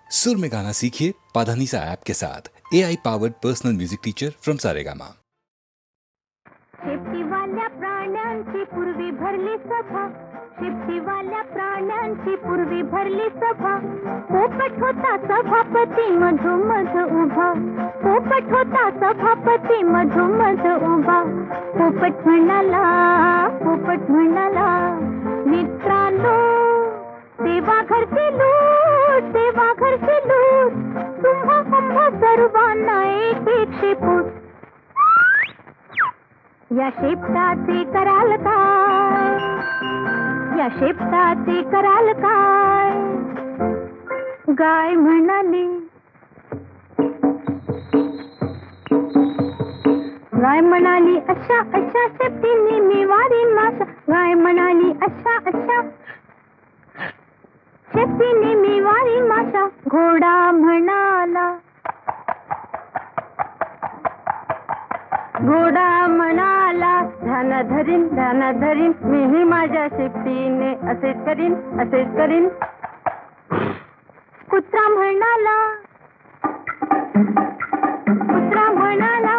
सुर में गाना सीखिए पाधानीसा ऐप के साथ AI powered personal music teacher from Saregama. शेपटीवाल्या प्राण्यांची पूर्वी भरली सभा, शेपटीवाल्या प्राण्यांची पूर्वी भरली सभा. पोपट होता सभापती मधोमध उभा, पोपट होता सभापती मधोमध उभा. पोपट म्हणाला, पोपट म्हणाला, मित्रांनो देवा घरची लूट, देवा घरची लूट. तुम्हा आम्हा सर्वांना एक एक शेपूट. या शेपटाचे कराल काय, या शेपटाचे कराल काय. गाय म्हणाली, गाय म्हणाली अशा अशा शेपटीने मी वारीन माशा. गाय म्हणाली अशा अशा शेपटीने मी वारीन माशा. घोडा म्हणाला, घोडा म्हणाला ध्यान धरीन मीही माझ्या शेपटीने असेच करीन, असेच करीन. कुत्रा म्हणाला, कुत्रा म्हणाला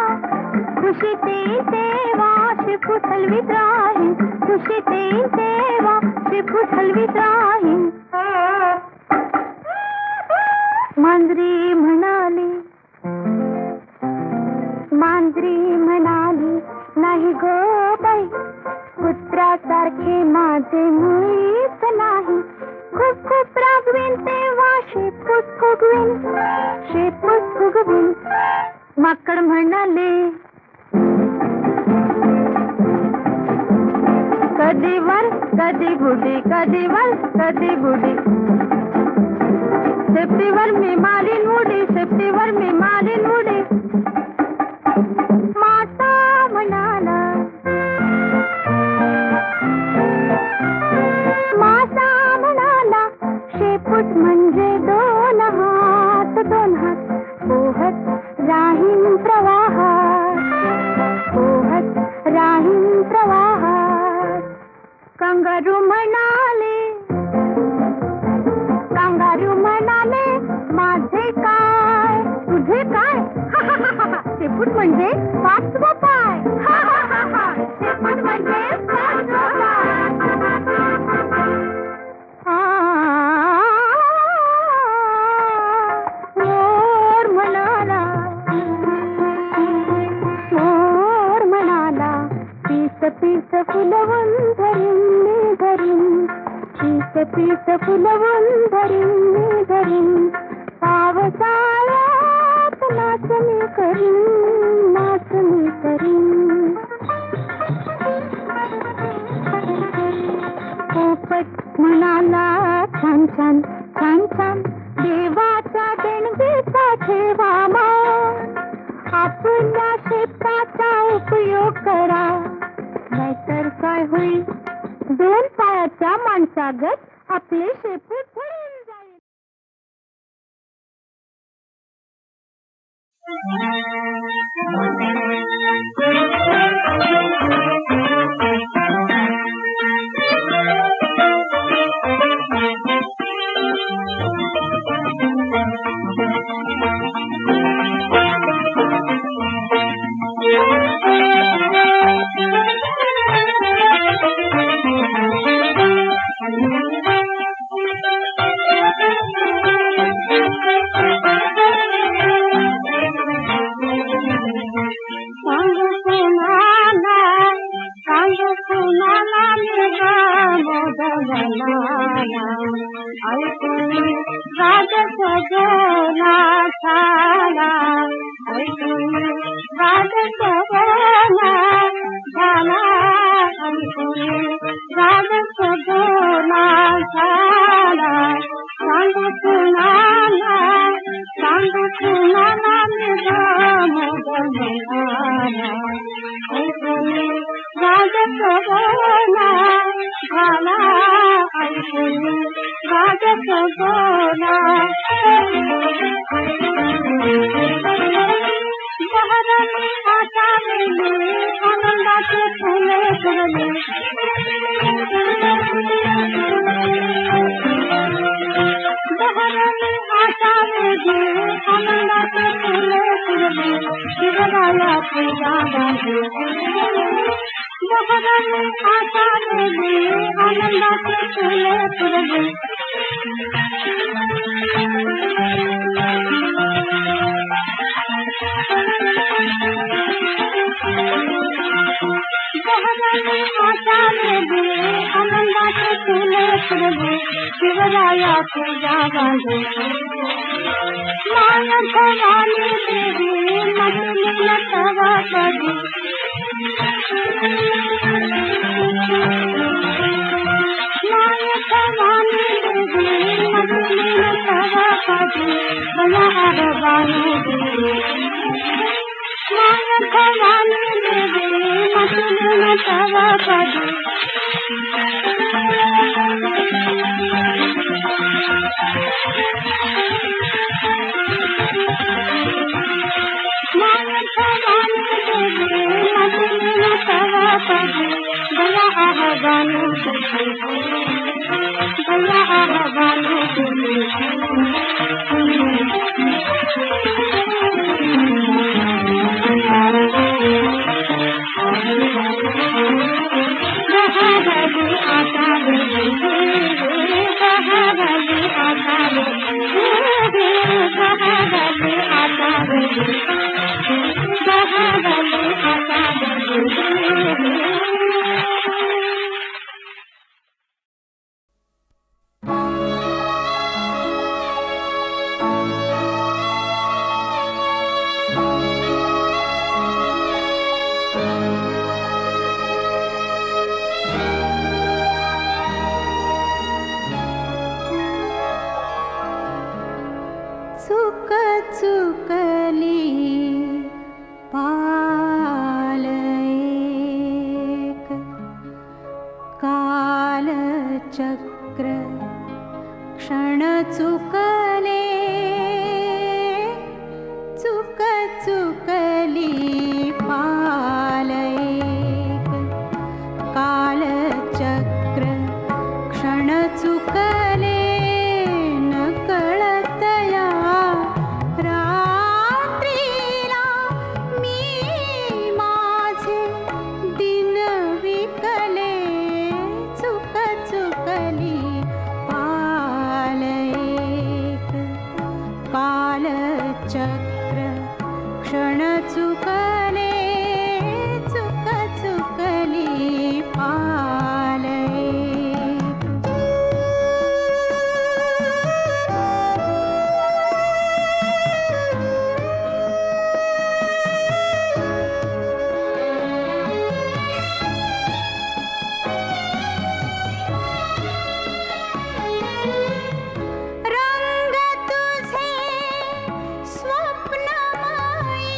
खुशीते तेव्हा शेपूट हलवीत राहीन, खुशीते तेव्हा शेपूट हलवीत राहीन. मांजरी म्हणाली, मांजरी म्हणाली नाही गो बाई, कुत्र्यासारखे माझे मुळीच नाही. खूप खूप रागवीन तेव्हा शेपूट फुगवीन, शेपूट फुगवीन. माकड म्हणाले, कधी वर कधी बुडी, कधी वर कधी बुडी. शेपटीवर मी मारीन उडी, शेपटीवर मी मारीन उडी. मासा म्हणाला, मासा म्हणाला शेपूट म्हणजे दोन हात, दोन हात. पोहत राहीन प्रवाहात, पोहत राहीन प्रवाहात. कंगारू म्हणाले, कंगारू म्हणाले माझे काय तुझे काय. शेपूट म्हणजे पाचवा पाय, शेपूट म्हणजे पाचवा पाय. मोर म्हणाला, मोर म्हणाला पीस पीस फुलवून धरीन मी धरीन, पीस पीस फुलवून धरीन मी धरीन. पावसाळ्यात नाचणी करीन, नाचणी करीन. पोपट म्हणाला छान छान छान छान, देवाच्या देणगीचा ठेवा मान. आपल्या शेपटाचा उपयोग करा, नाहीतर काय होईल, दोन पायाच्या माणसागत आपले शेपूट भरून जाईल. पूजा बांधे बहरले आशा देवी आनंदाचे फुले फुलले बहरले आशा देवी आनंदाचे फुले फुलले शिवराया पूजा बांधे माय भवानी देवी मटली नटवा करी माय भवानी देवी मटली नटवा करी बया भवानी देवी माय भवानी देवी मटली नटवा करी चुकली पाल एक कालचक्र क्षण चुकले चुकली पाल एक कालचक्र क्षण चुकले न कळतया रात्रीला मी माझे दिन विकले चुकली पाल एक कालचक्र क्षण चुकले चुकली पाल एक रंग तुझे स्वप्नमयी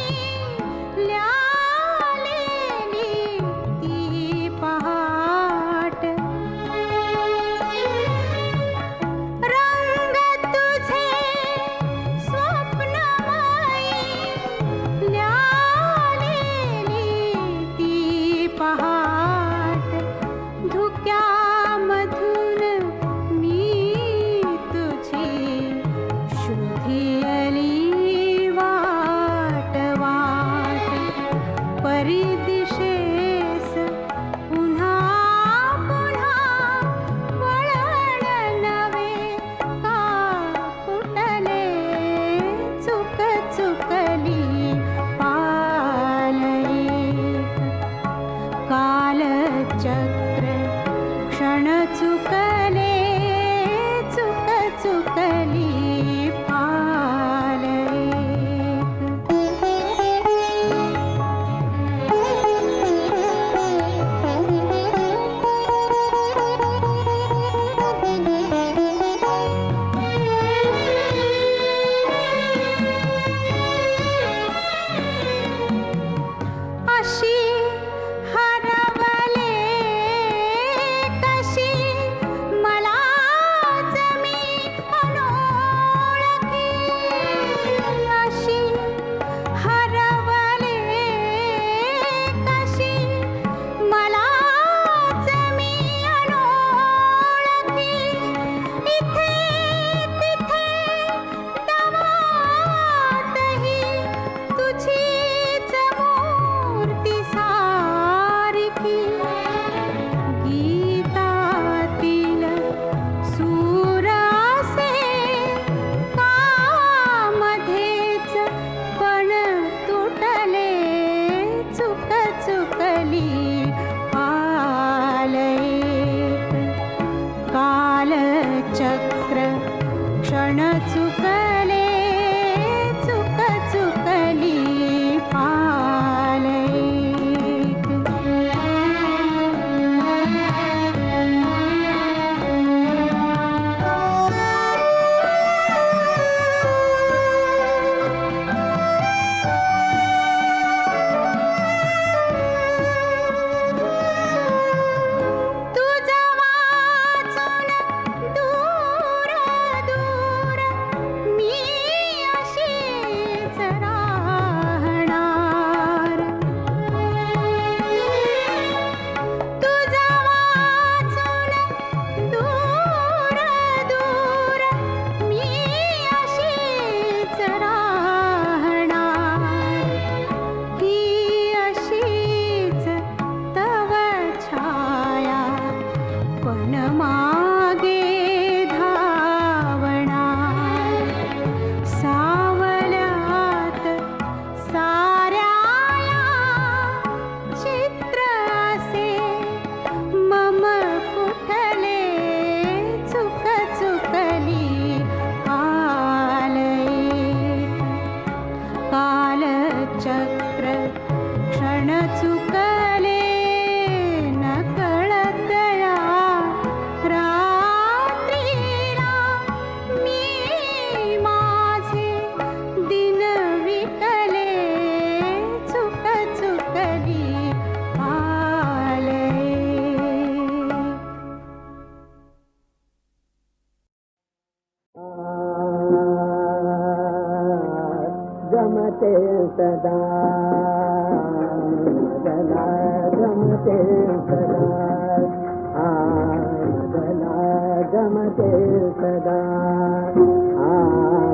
गमते सदा मदना गमते सदा मदना गमते सदा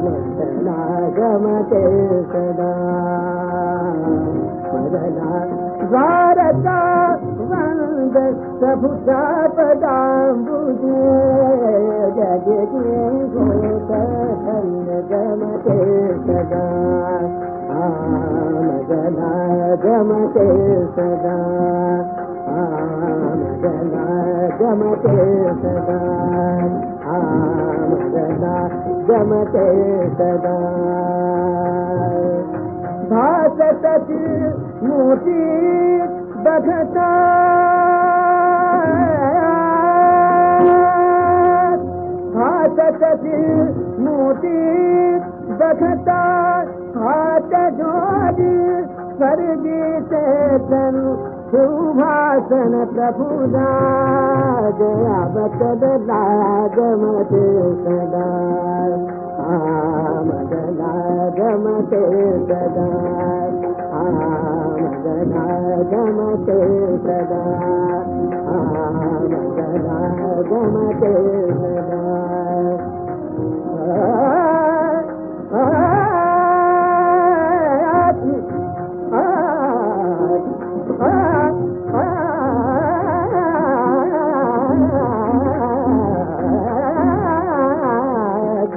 मदना गमते सदा मदना भारता वंद प्रभुता पदाम्बुजे जगति गोतधन्य गमते सदा मदना गमते सदा मदना गमते सदा मदना गमते सदा भासत मोती बघता भासत मोती बघता हाथ जोड़ी स्वर्गी चेतन सुभाषण प्रभुदा जया बतला गमते सदा मदना गमते सदा मदना गमते सदा मदना गमते सदा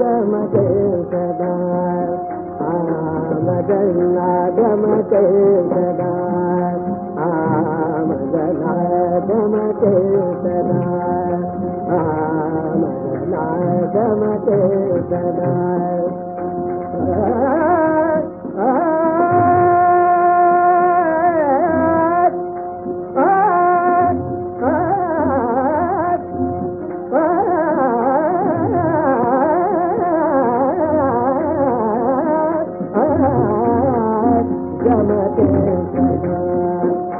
गमते सदा मदना गमते सदा मदना गमते सदा मदना गमते सदा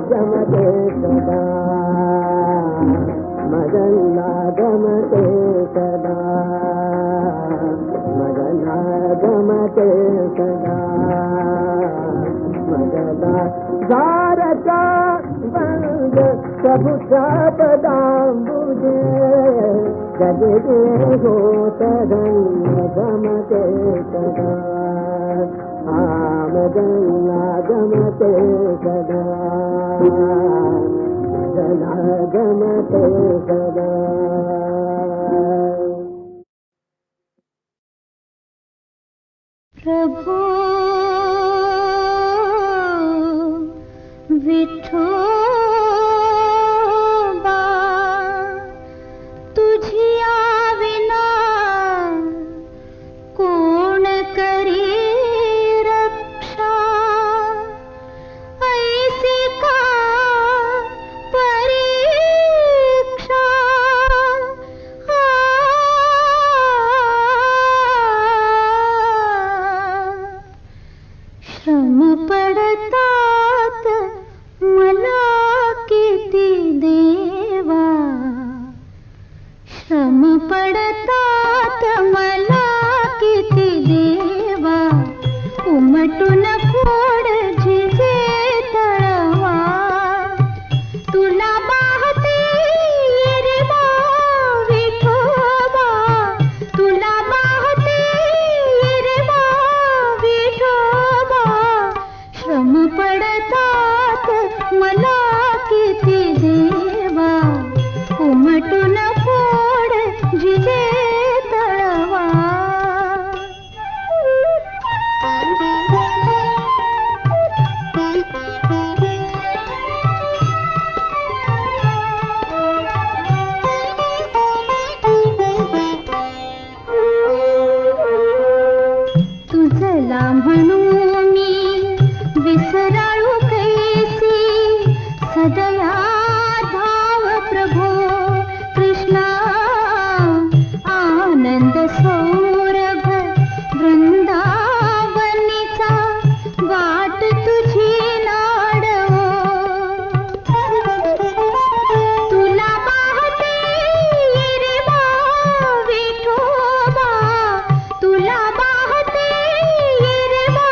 गमते सदा मदना गमते सदा मदना गमते सदा मदना भारता वंद प्रभु पदाम्बुजे जगति गोतधन्य गमते सदा मदना गमते सदा मदना गमते सदा प्रभु विठोबा तुझिया विना कोण करी रक्षा ऐसी का परीक्षा श्रम पडतात मला किती देवा श्रम पडतात मला किती देवा उमटून फोड झिजे तळवा तुला पाहते रे बा विठोबा तुला पाहते रे बा विठोबा श्रम पडतात मला किती देवा उमटून फोड झिजे तळवा तुझला म्हणू मी विसराळू कैसी सदया धाव प्रभो कृष्णा आनंद सौरभ वृंदावनीचा वाट तुझी लाडवो तुला पाहते रे बा विठोबा तुला पाहते रे बा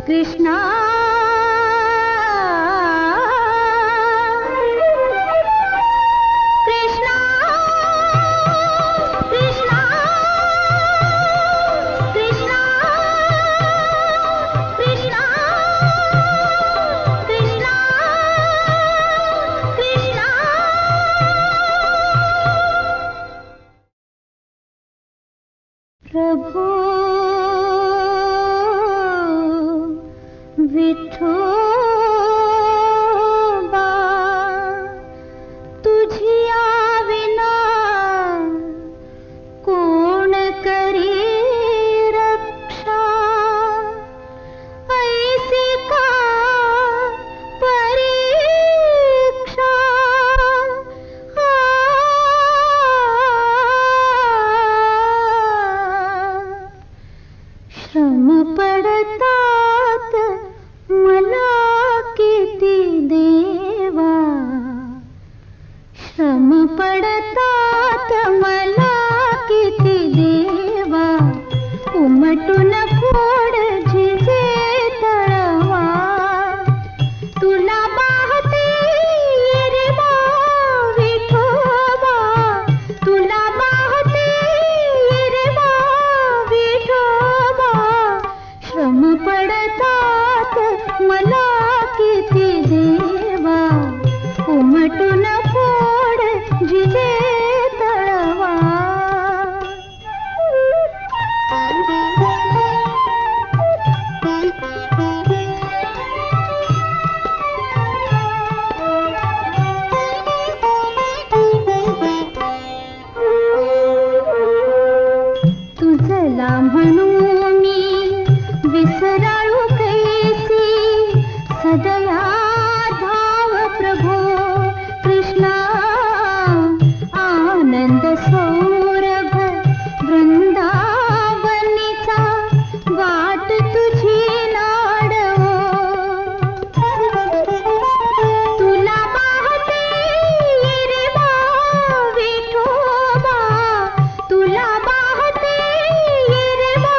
कृष्णा कृष्णा कृष्णा कृष्णा कृष्णा कृष्णा कृष्णा प्रभो विठोबा तुझिया विना कोण करी रक्षा ऐसी का परीक्षा श्रम पडतात मला किती देवा श्रम पडतात मला किती देवा उमटून फोड झिजे तळवा तुला पाहते रे बा विठोबा तुला पाहते रे बा विठोबा श्रम पडतात मला किती देवा उमटून फोड झिजे तळवा तुझला म्हणू मी विसराळू कैसी सदया धाव प्रभो कृष्णा आनंद सौरभ वृंदावनीचा वाट तुझी लाडवो तुला पाहते रे बा विठोबा तुला पाहते रे बा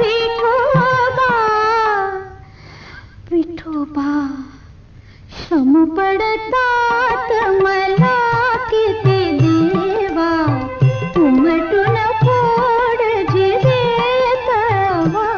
विठोबा विठोबा श्रम पडतात मला किती देवा उमटून फोड झिजे तळवा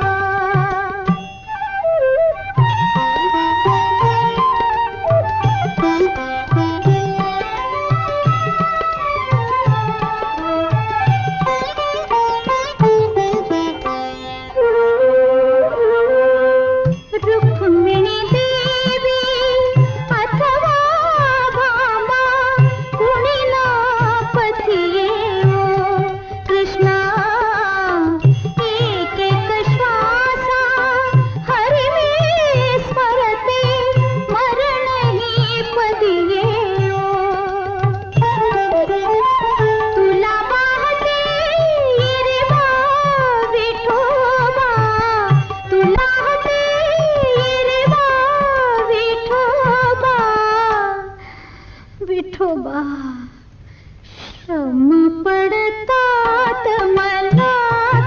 रुक्मिणी देवी अथवा भामा कुणी ना पथी येवो कृष्णा एक एक श्वासा हरी मी स्मरते मरणही पदी येवो तुला पाहते रे बा विठोबा तुला पाहते रे बा विठोबा विठोबा श्रम पडतात मला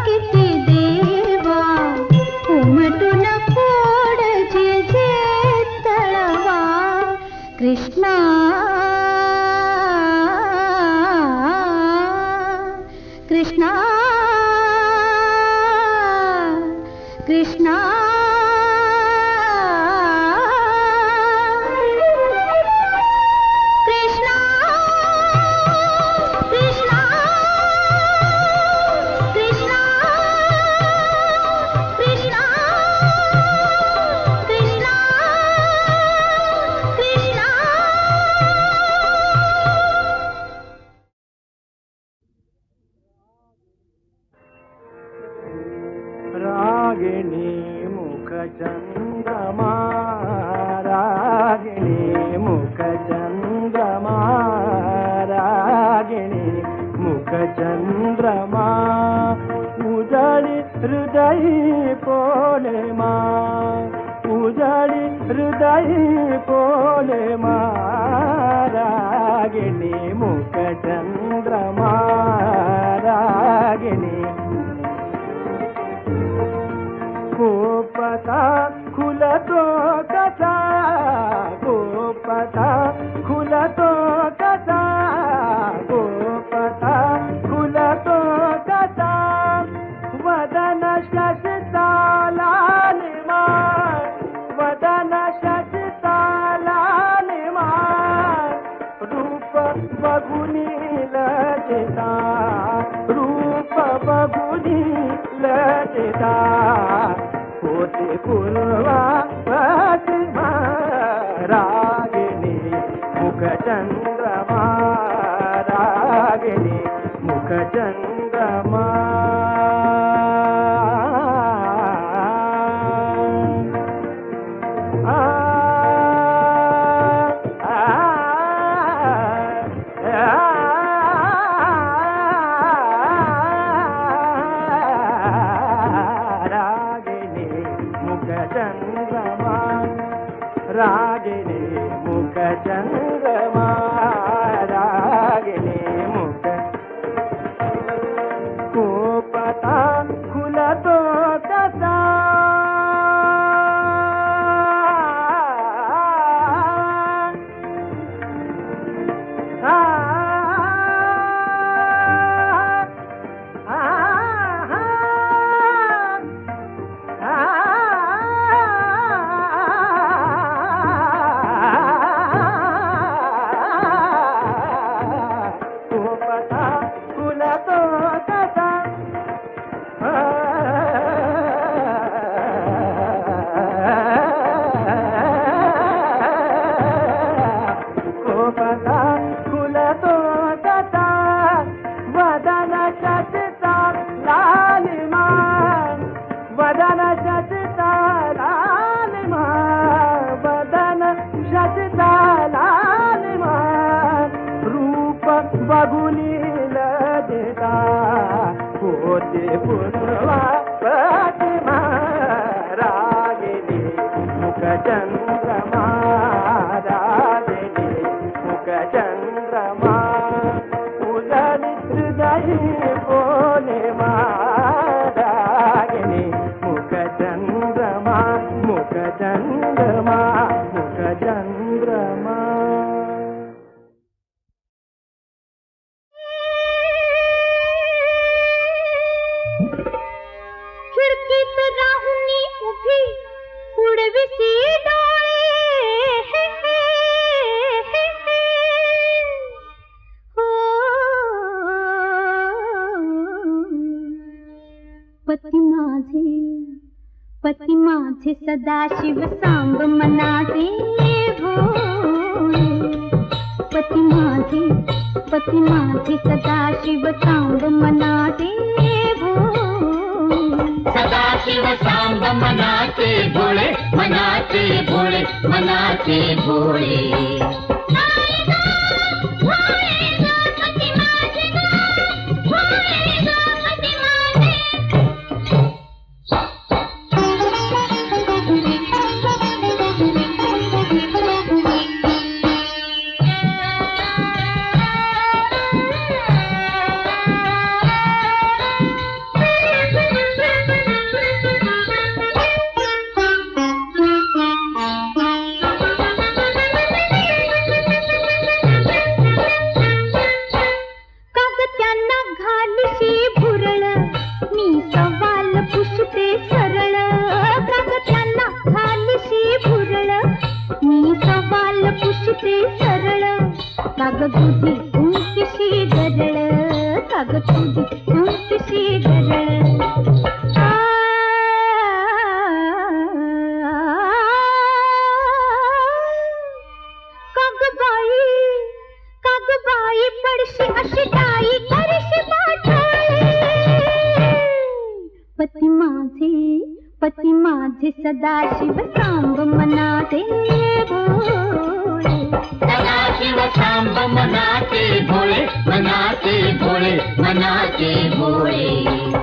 किती देवा उमटून फोड झिजे तळवा कृष्णा कृष्णा कृष्णा कृष्णा कृष्णा कृष्णा कृष्णा कृष्णा कृष्णा रागिणी मुख चंद्रमा रागिणी मुख चंद्रमा रागिणी मुख चंद्रमा उजळी हृदय पोले मा उजळी हृदय पोले मा रागिणी मुख चंद्रमा रागिणी खूपता शशिताला निमान वदन शशिताला निमान रूप बघुनी लजिता रूप बघुनी लजिता होते पूर्वा प्रतिमा रागिनी मुखचंद्रमा रागिनी मुखचंद्रमा रागिनी मुखचंद्रमा रागिनी मुख कोपता खुलतो कसा पूर्वा प्रतिमा रागिनी मुखचंद्रमा रागिनी मुखचंद्रमा उजली हृदयी पूर्णिमा रागिनी मुखचंद्रमा मुखचंद्रमा मुखचंद्रमा पती माझे सदाशिव सांब मनाचे भोळे पती माझे सदाशिव सांब मनाचे भोळे सदाशिव सांब मनाचे भोळे मनाचे भोळे मनाचे भोळे पती माझे सदाशिव सांब मनाचे भोळे सदाशिव सांब मनाचे भोळे मनाचे भोळे मनाचे भोळे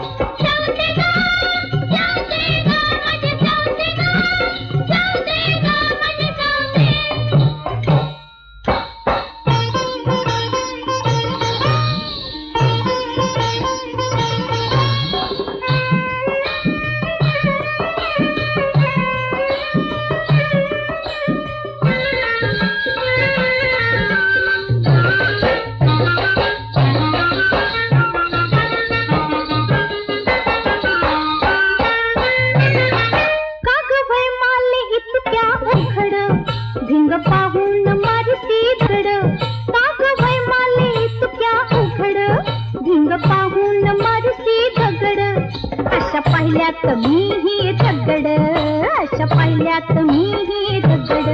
पाहिल्यात मीही दगड, अशा पाहिल्यात मीही दगड.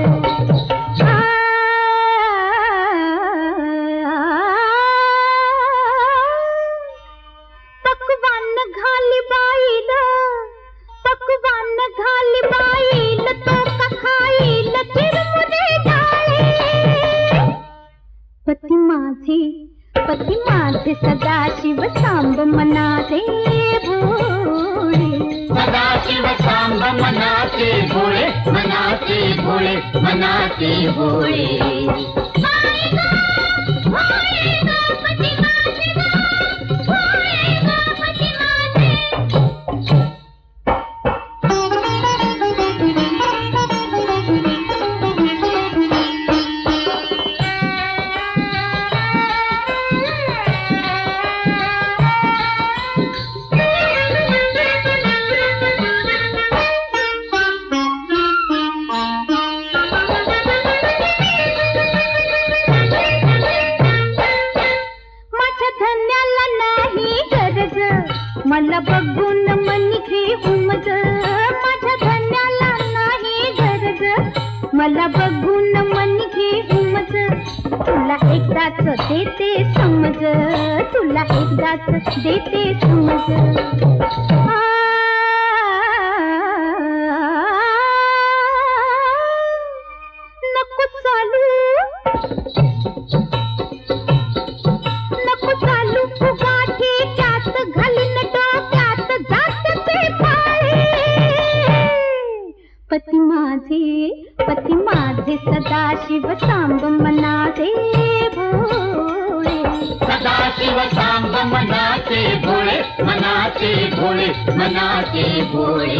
पकवान घाली बाईल, पकवान घाली बाईल, तो का खाईल चिरमुरे डाळे. पती माझे सदाशिव सांब मनाचे भोळे. सदाशिव सांब मनाचे भोळे, मनाचे भोळे, मनाचे भोळे. मला बघून मनी उमज, माझ्या धन्याला नाही गरज. मला बघून मनी उमज, तुला एकदाच देते समज, तुला एकदाच देते समज. नको चालू, नको चालू फुगाठी, त्यात घालीन डोक्यात जात ते पाळे. पती माझे सदाशिव सांब मनाचे भोळे. सदाशिव सांब मनाचे भोळे, मनाचे भोळे, मनाचे भोळे.